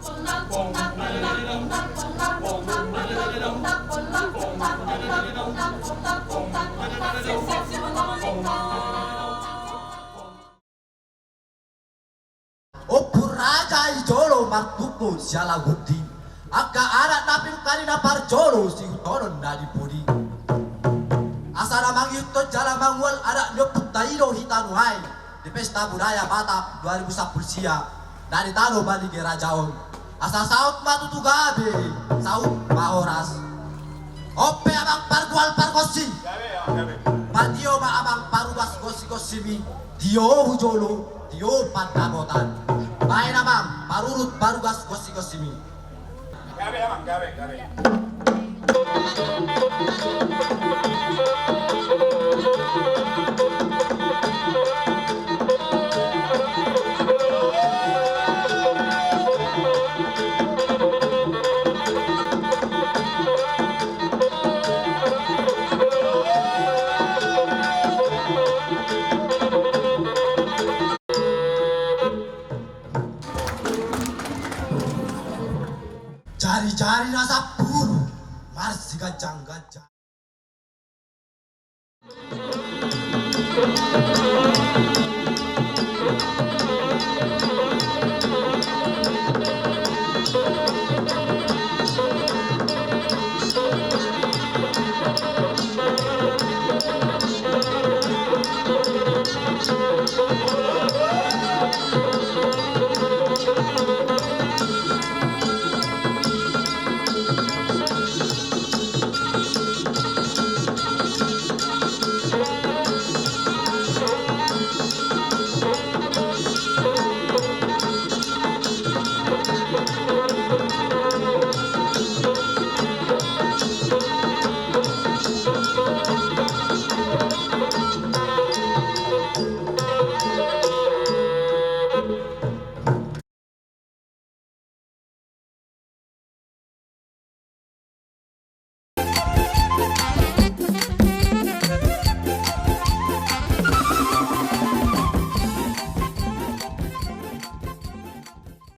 Opur raja ijolo maktupo siala gudi. Akka anak napin karina parjolo si utonon dari pudi. Asana mangyuto jala mangwal anak nyoput taino hitanuhai di pesta budaya Batak 2010 sia dari tano bali ke rajaon. Asa saut matutu gabe, saut maoras. Ope abang pargual pargosi. Patio ma abang parugas gosi gosimi. Dio hujolo, dio pantabotan. Main abang parurut parugas gosi gosimi. Gabe abang, gabe. Cari-cari rasa buru, mars gajang-gajang.